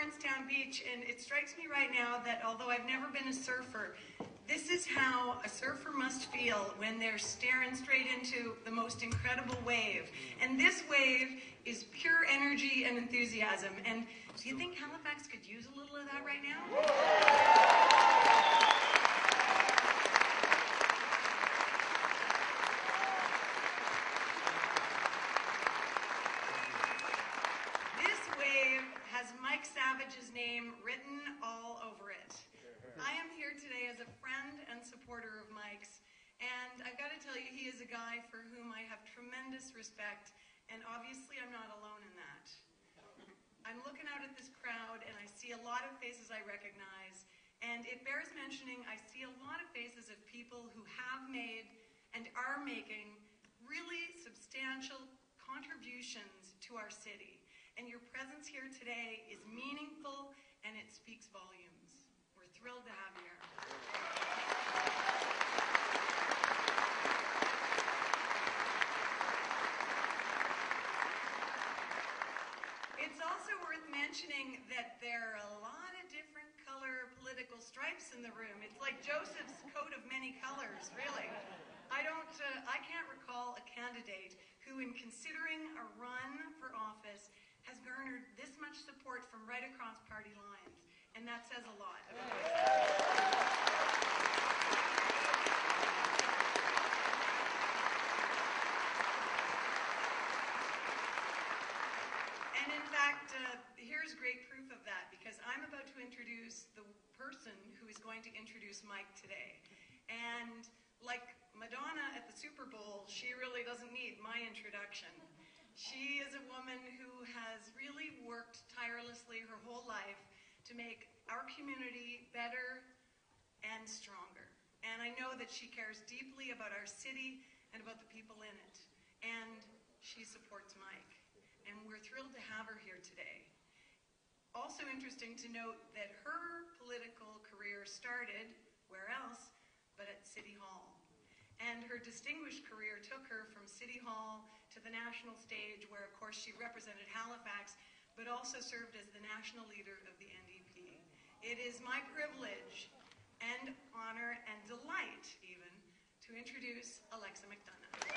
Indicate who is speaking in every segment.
Speaker 1: Lawrencetown Beach, and it strikes me right now that although I've never been a surfer, this is how a surfer must feel when they're staring straight into the most incredible wave. And this wave is pure energy and enthusiasm. And do you think Halifax could use a little of that right now? Mike Savage's name written all over it. I am here today as a friend and supporter of Mike's, and I've got to tell you, he is a guy for whom I have tremendous respect, and obviously I'm not alone in that. I'm looking out at this crowd, and I see a lot of faces I recognize, and it bears mentioning I see a lot of faces of people who have made and are making really substantial contributions to our city. And your presence here today is meaningful and it speaks volumes. We're thrilled to have you here. It's also worth mentioning that there are a lot of different color political stripes in the room. It's like Joseph's coat of many colors, really. I can't recall a candidate who, in considering a run for office, has garnered this much support from right across party lines, and that says a lot. And in fact, here's great proof of that, because I'm about to introduce the person who is going to introduce Mike today. And like Madonna at the Super Bowl, she really doesn't need my introduction. She is a woman who has really worked tirelessly her whole life to make our community better and stronger. And I know that she cares deeply about our city and about the people in it. And she supports Mike. And we're thrilled to have her here today. Also interesting to note that her political career started, where else, but at City Hall. And her distinguished career took her from City Hall to the national stage, where, of course, she represented Halifax, but also served as the national leader of the NDP. It is my privilege and honor and delight, even, to introduce Alexa McDonough.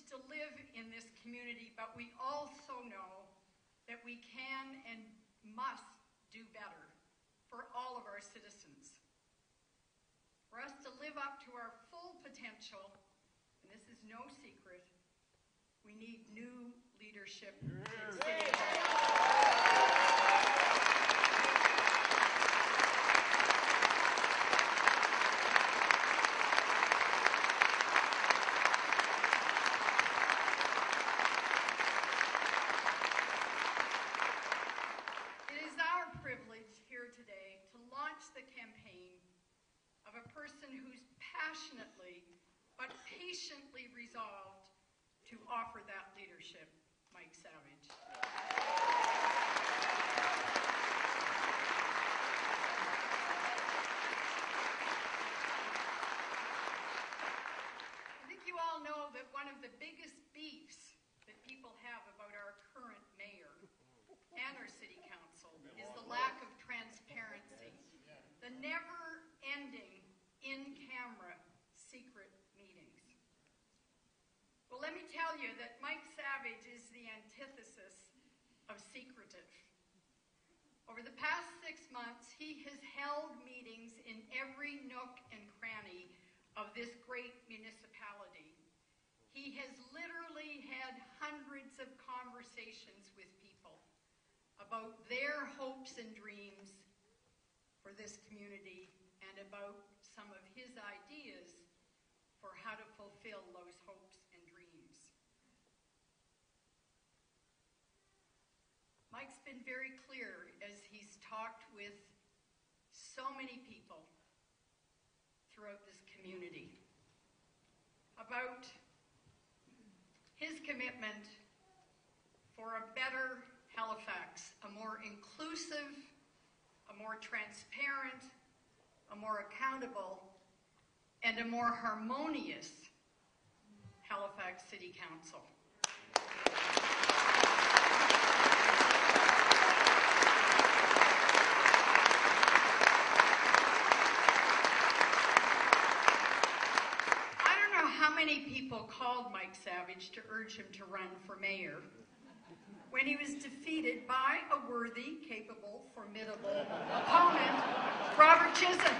Speaker 2: To live in this community, but we also know that we can and must do better for all of our citizens. For us to live up to our full potential, and this is no secret, we need new leadership in City Hall. Who's passionately but patiently resolved to offer that leadership, Mike Savage. I think you all know that one of the biggest beefs that people have about our current mayor and our city council is the lack of transparency, the never-ending in-camera secret meetings. Well, let me tell you that Mike Savage is the antithesis of secretive. Over the past 6 months, he has held meetings in every nook and cranny of this great municipality. He has literally had hundreds of conversations with people about their hopes and dreams for this community and about some of his ideas for how to fulfill those hopes and dreams. Mike's been very clear as he's talked with so many people throughout this community about his commitment for a better Halifax, a more inclusive, a more transparent, a more accountable, and a more harmonious Halifax City Council. I don't know how many people called Mike Savage to urge him to run for mayor when he was defeated by a worthy, capable, formidable opponent, Robert Chisholm.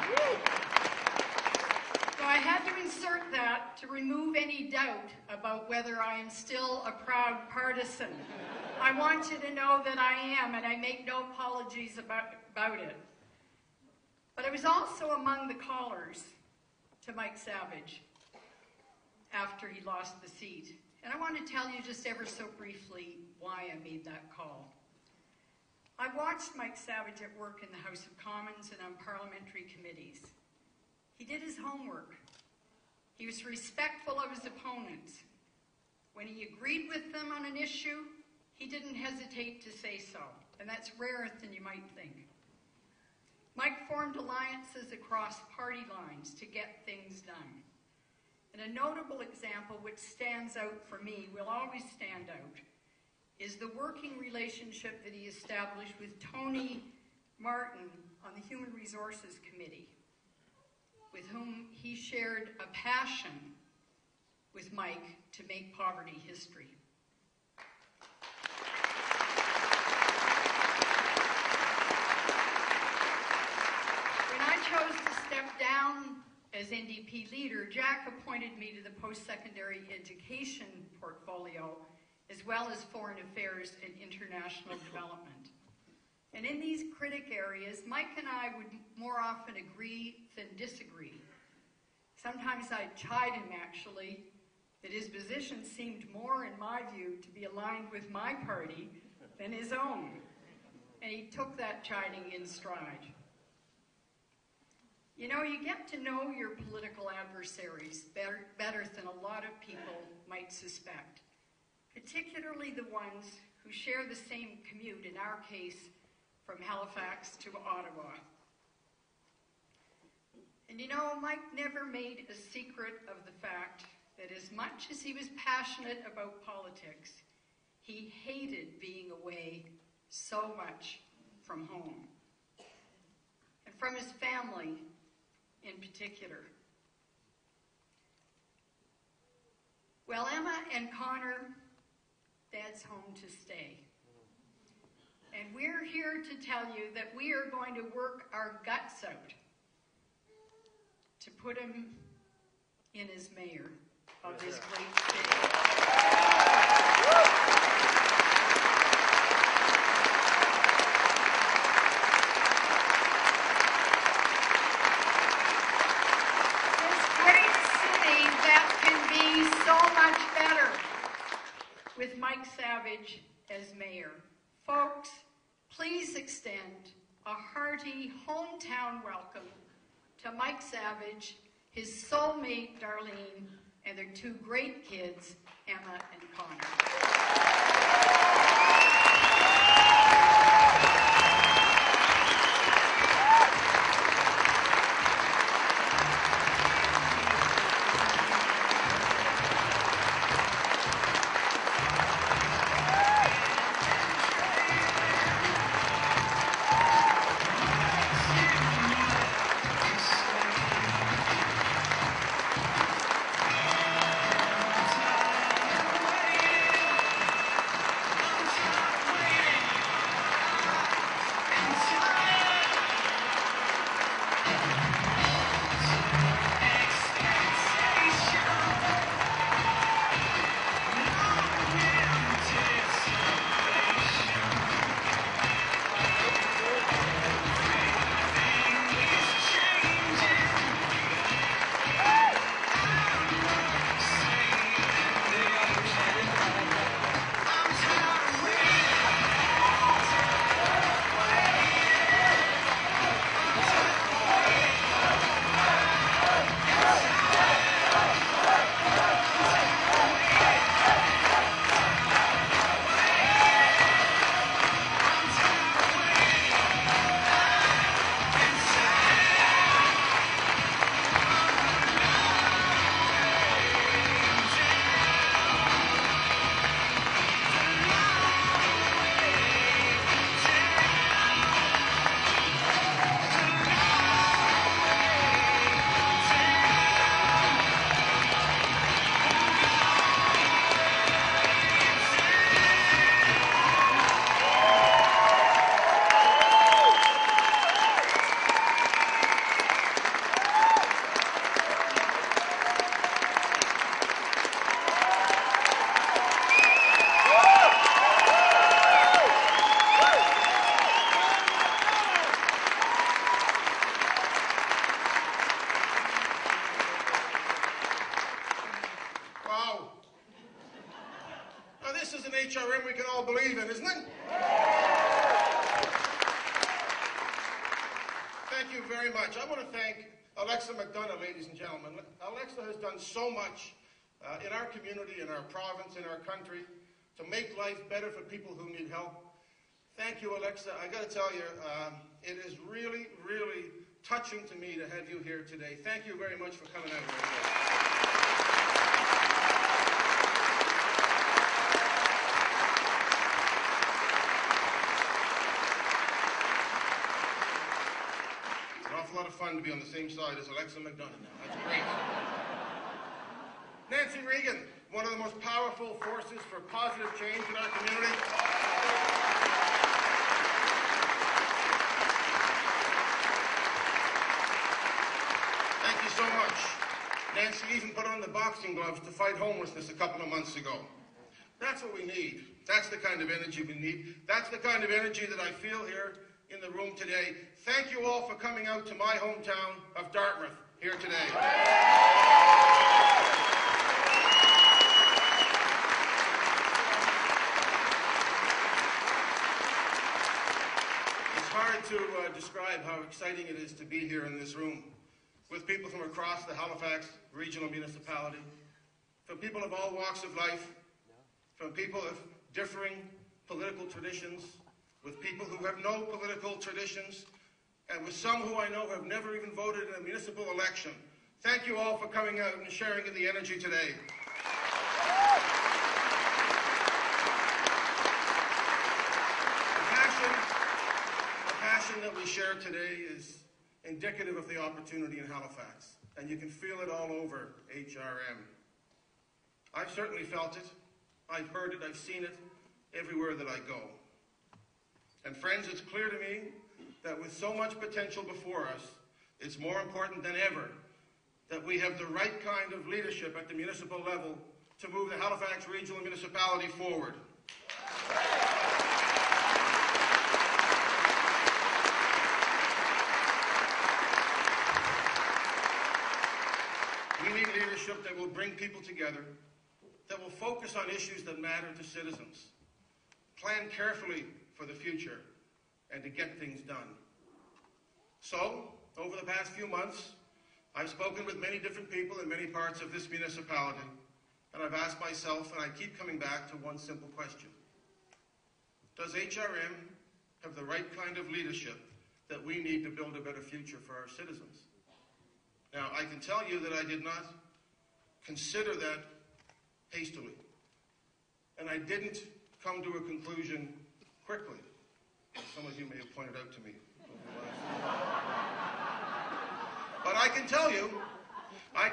Speaker 2: So I had to insert that to remove any doubt about whether I am still a proud partisan. I want you to know that I am, and I make no apologies about it. But I was also among the callers to Mike Savage after he lost the seat. And I want to tell you just ever so briefly why I made that call. I watched Mike Savage at work in the House of Commons and on parliamentary committees. He did his homework. He was respectful of his opponents. When he agreed with them on an issue, he didn't hesitate to say so, and that's rarer than you might think. Mike formed alliances across party lines to get things done. And a notable example which stands out for me, will always stand out, is the working relationship that he established with Tony Martin on the Human Resources Committee, with whom he shared a passion with Mike to make poverty history. When I chose to step down as NDP leader, Jack appointed me to the post-secondary education portfolio, as well as foreign affairs and international development. And in these critic areas, Mike and I would more often agree than disagree. Sometimes I'd chide him, actually, that his position seemed more, in my view, to be aligned with my party than his own. And he took that chiding in stride. You know, you get to know your political adversaries better than a lot of people might suspect, particularly the ones who share the same commute, in our case, from Halifax to Ottawa. And you know, Mike never made a secret of the fact that as much as he was passionate about politics, he hated being away so much from home and from his family in particular. Well, Emma and Connor, Dad's home to stay. And we're here to tell you that we are going to work our guts out to put him in as mayor of this great city. This great city that can be so much better with Mike Savage as mayor. Folks, please extend a hearty hometown welcome to Mike Savage, his soulmate Darlene, and their two great kids, Emma and Connor.
Speaker 3: HRM we can all believe in, isn't it? Thank you very much. I want to thank Alexa McDonough, ladies and gentlemen. Alexa has done so much in our community, in our province, in our country, to make life better for people who need help. Thank you, Alexa. I got to tell you, it is really, really touching to me to have you here today. Thank you very much for coming out here today. It's an awful lot of fun to be on the same side as Alexa McDonough now. That's great. Nancy Reagan, one of the most powerful forces for positive change in our community. Thank you so much. Nancy even put on the boxing gloves to fight homelessness a couple of months ago. That's what we need. That's the kind of energy we need. That's the kind of energy that I feel here in the room today. Thank you all for coming out to my hometown of Dartmouth here today. It's hard to describe how exciting it is to be here in this room with people from across the Halifax regional municipality, from people of all walks of life, from people of differing political traditions, with people who have no political traditions, and with some who I know have never even voted in a municipal election. Thank you all for coming out and sharing in the energy today. The passion that we share today is indicative of the opportunity in Halifax, and you can feel it all over HRM. I've certainly felt it, I've heard it, I've seen it everywhere that I go. And friends, it's clear to me that with so much potential before us, it's more important than ever that we have the right kind of leadership at the municipal level to move the Halifax Regional Municipality forward. We need leadership that will bring people together, that will focus on issues that matter to citizens, plan carefully for the future, and to get things done. So, over the past few months, I've spoken with many different people in many parts of this municipality, and I've asked myself, and I keep coming back to one simple question. Does HRM have the right kind of leadership that we need to build a better future for our citizens? Now, I can tell you that I did not consider that hastily, and I didn't come to a conclusion quickly, as some of you may have pointed out to me. But I can tell you, I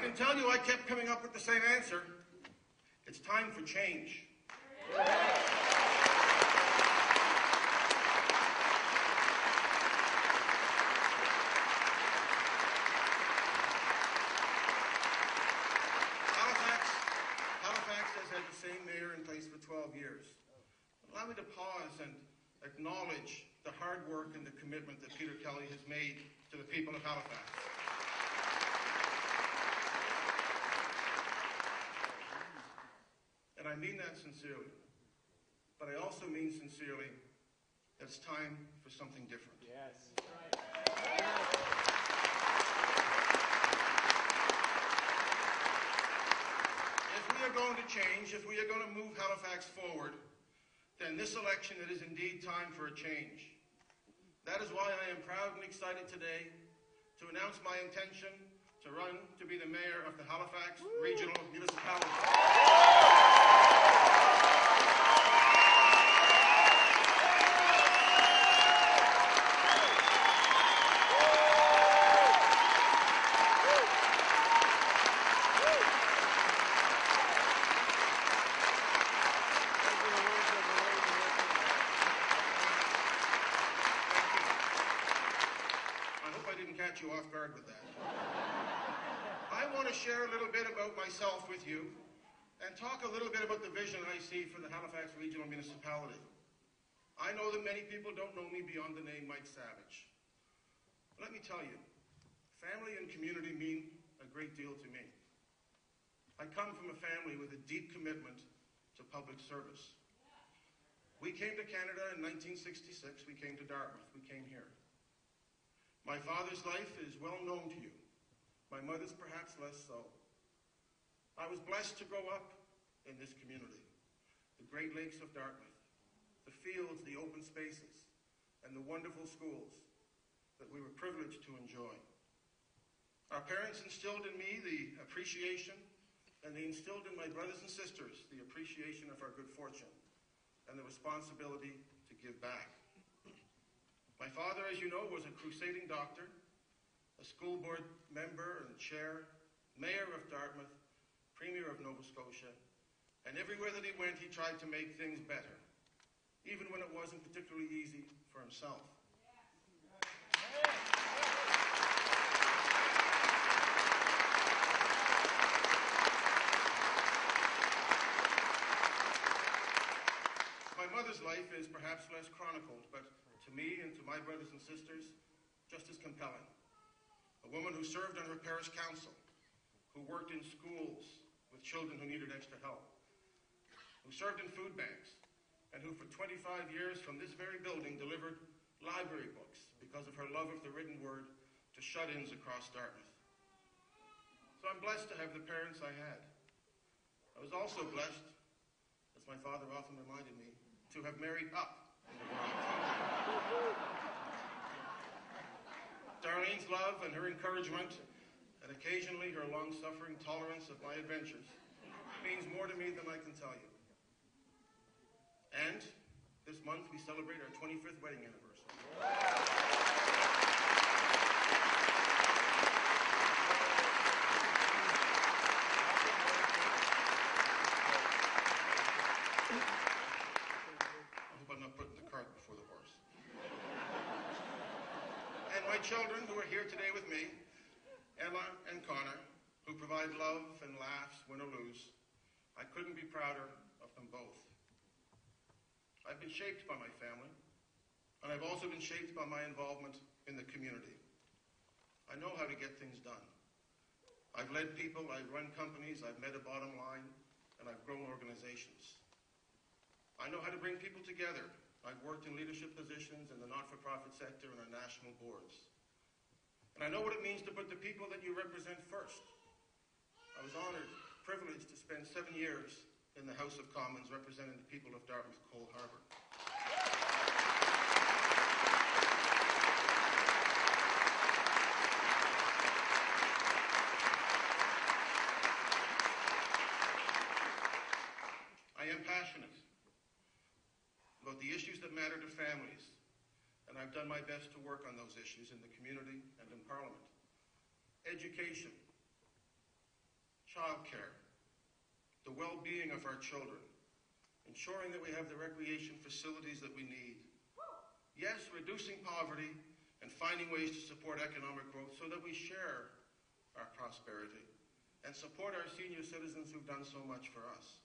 Speaker 3: kept coming up with the same answer. It's time for change. Halifax has had the same mayor in place for 12 years. Allow me to pause and acknowledge the hard work and the commitment that Peter Kelly has made to the people of Halifax. And I mean that sincerely. But I also mean sincerely that it's time for something different.
Speaker 4: Yes.
Speaker 3: If we are going to change, if we are going to move Halifax forward, then this election, it is indeed time for a change. That is why I am proud and excited today to announce my intention to run to be the mayor of the Halifax Regional Municipality. Catch you off guard with that. I want to share a little bit about myself with you and talk a little bit about the vision I see for the Halifax Regional Municipality. I know that many people don't know me beyond the name Mike Savage. Let me tell you, family and community mean a great deal to me. I come from a family with a deep commitment to public service. We came to Canada in 1966. We came to Dartmouth. We came here. My father's life is well known to you. My mother's perhaps less so. I was blessed to grow up in this community, the Great Lakes of Dartmouth, the fields, the open spaces, and the wonderful schools that we were privileged to enjoy. Our parents instilled in me the appreciation, and they instilled in my brothers and sisters the appreciation of our good fortune and the responsibility to give back. My father, as you know, was a crusading doctor, a school board member and chair, mayor of Dartmouth, premier of Nova Scotia, and everywhere that he went, he tried to make things better, even when it wasn't particularly easy for himself. My mother's life is perhaps less chronicled, but to me and to my brothers and sisters, just as compelling. A woman who served on her parish council, who worked in schools with children who needed extra help, who served in food banks, and who for 25 years from this very building delivered library books because of her love of the written word to shut-ins across Dartmouth. So I'm blessed to have the parents I had. I was also blessed, as my father often reminded me, to have married up in the world. Darlene's love and her encouragement, and occasionally her long-suffering tolerance of my adventures, means more to me than I can tell you. And this month we celebrate our 25th wedding anniversary. My children who are here today with me, Emma and Connor, who provide love and laughs win or lose, I couldn't be prouder of them both. I've been shaped by my family, and I've also been shaped by my involvement in the community. I know how to get things done. I've led people, I've run companies, I've met a bottom line, and I've grown organizations. I know how to bring people together. I've worked in leadership positions in the not-for-profit sector and on national boards. And I know what it means to put the people that you represent first. I was honored, privileged to spend 7 years in the House of Commons representing the people of Dartmouth Cole Harbour. I am passionate about the issues that matter to families, and I've done my best to work on those issues in the community and in Parliament. Education, childcare, the well-being of our children, ensuring that we have the recreation facilities that we need. Yes, reducing poverty and finding ways to support economic growth so that we share our prosperity and support our senior citizens who've done so much for us.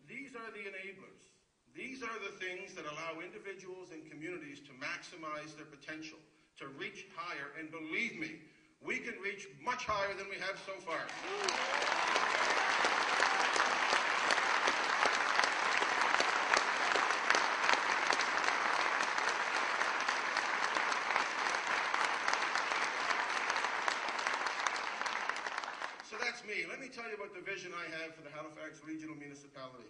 Speaker 3: These are the enablers. These are the things that allow individuals and communities to maximize their potential, to reach higher, and believe me, we can reach much higher than we have so far. So that's me. Let me tell you about the vision I have for the Halifax Regional Municipality.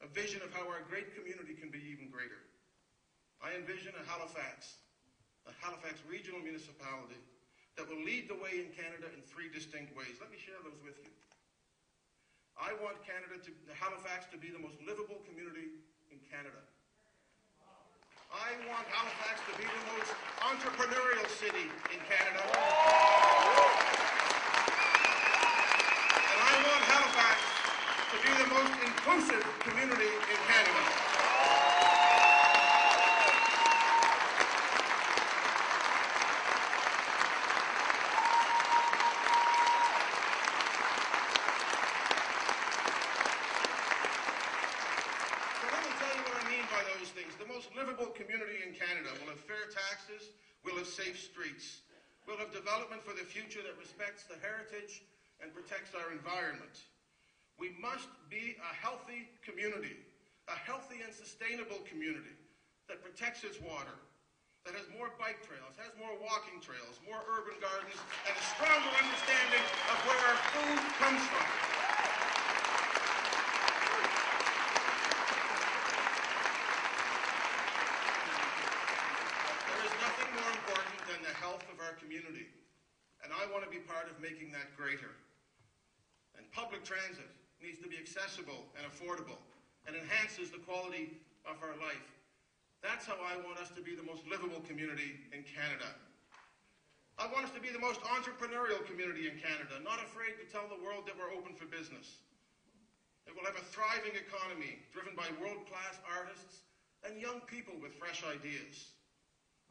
Speaker 3: A vision of how our great community can be even greater. I envision a Halifax regional municipality that will lead the way in Canada in 3 distinct ways. Let me share those with you. I want Halifax to be the most livable community in Canada. I want Halifax to be the most entrepreneurial city in Canada. And I want Halifax to be the most inclusive community in Canada. So let me tell you what I mean by those things. The most livable community in Canada will have fair taxes, will have safe streets, will have development for the future that respects the heritage and protects our environment. We must be a healthy community a healthy and sustainable community that protects its water, that has more bike trails, has more walking trails, more urban gardens, and a stronger understanding of where our food comes from. There is nothing more important than the health of our community, and I want to be part of making that greater. And public transit needs to be accessible and affordable and enhances the quality of our life. That's how I want us to be the most livable community in Canada. I want us to be the most entrepreneurial community in Canada, not afraid to tell the world that we're open for business. That we'll have a thriving economy driven by world-class artists and young people with fresh ideas.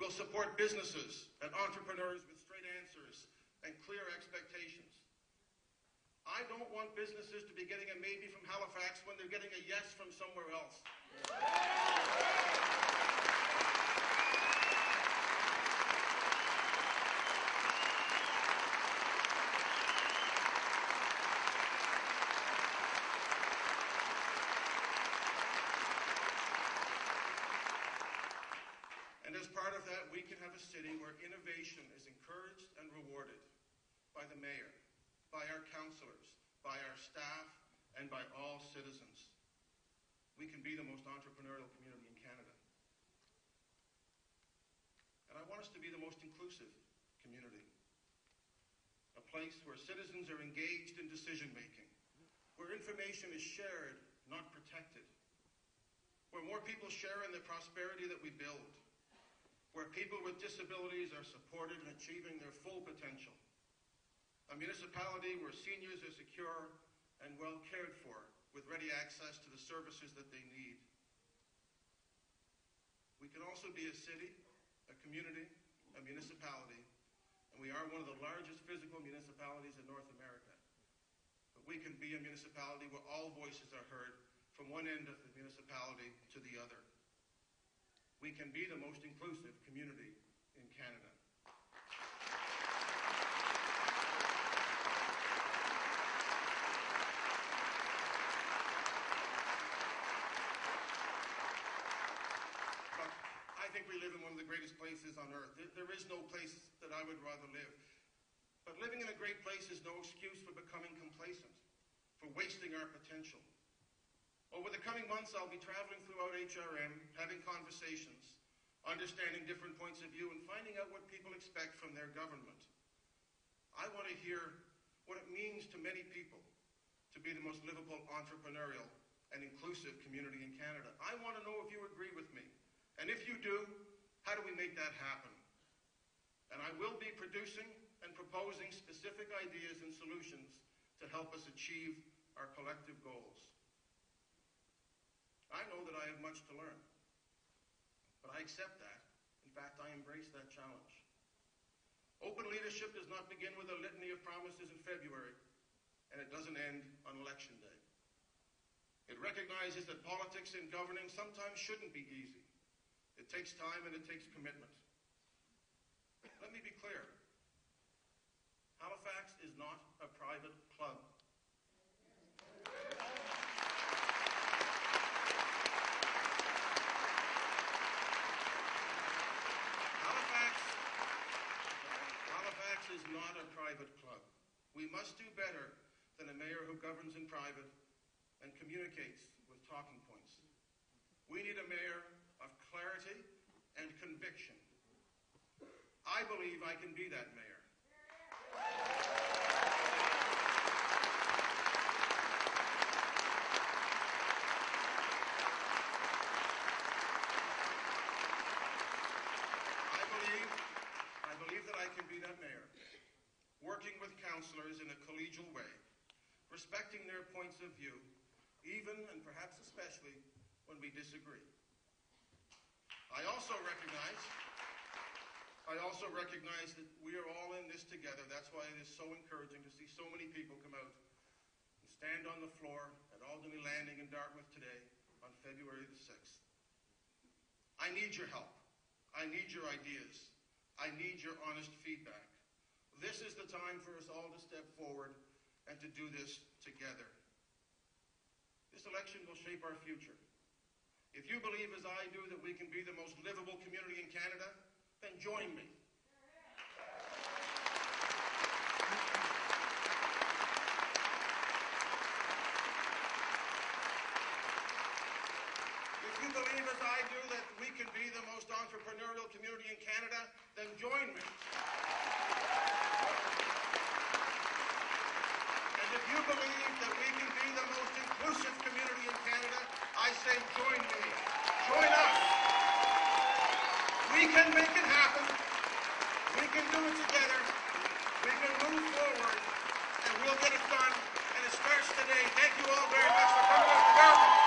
Speaker 3: We'll support businesses and entrepreneurs with straight answers and clear expectations. I don't want businesses to be getting a maybe from Halifax when they're getting a yes from somewhere else. And as part of that, we can have a city where innovation is encouraged and rewarded by the mayor, by our councillors, by our staff, and by all citizens. We can be the most entrepreneurial community in Canada. And I want us to be the most inclusive community. A place where citizens are engaged in decision-making, where information is shared, not protected, where more people share in the prosperity that we build, where people with disabilities are supported in achieving their full potential. A municipality where seniors are secure and well cared for, with ready access to the services that they need. We can also be a city, a community, a municipality, and we are one of the largest physical municipalities in North America. But we can be a municipality where all voices are heard from one end of the municipality to the other. We can be the most inclusive community in Canada. I think we live in one of the greatest places on earth. There is no place that I would rather live. But living in a great place is no excuse for becoming complacent, for wasting our potential. Over the coming months, I'll be traveling throughout HRM, having conversations, understanding different points of view, and finding out what people expect from their government. I want to hear what it means to many people to be the most livable, entrepreneurial, and inclusive community in Canada. I want to know if you agree with me. And if you do, how do we make that happen? And I will be producing and proposing specific ideas and solutions to help us achieve our collective goals. I know that I have much to learn, but I accept that. In fact, I embrace that challenge. Open leadership does not begin with a litany of promises in February, and it doesn't end on Election Day. It recognizes that politics and governing sometimes shouldn't be easy. It takes time and it takes commitment. Let me be clear. Halifax is not a private club. Halifax is not a private club. We must do better than a mayor who governs in private and communicates with talking points. We need a mayor of clarity and conviction. I believe I can be that mayor. I believe that I can be that mayor, working with councillors in a collegial way, respecting their points of view, even and perhaps especially when we disagree. I also recognize that we are all in this together. That's why it is so encouraging to see so many people come out and stand on the floor at Alderney Landing in Dartmouth today on February the 6th. I need your help. I need your ideas. I need your honest feedback. This is the time for us all to step forward and to do this together. This election will shape our future. If you believe, as I do, that we can be the most livable community in Canada, then join me. If you believe, as I do, that we can be the most entrepreneurial community in Canada, then join me. And if you believe that we can be the most inclusive community in Canada, I say join me. Join us. We can make it happen. We can do it together. We can move forward, and we'll get it done. And it starts today. Thank you all very much for coming out to America.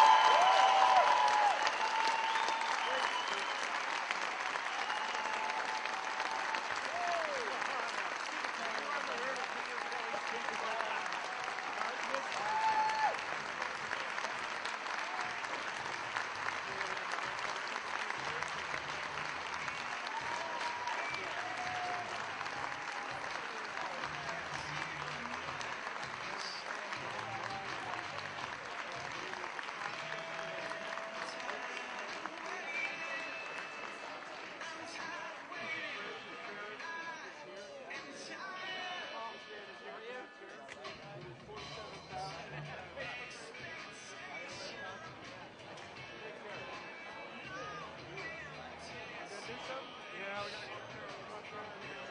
Speaker 4: Yeah, we're gonna go through.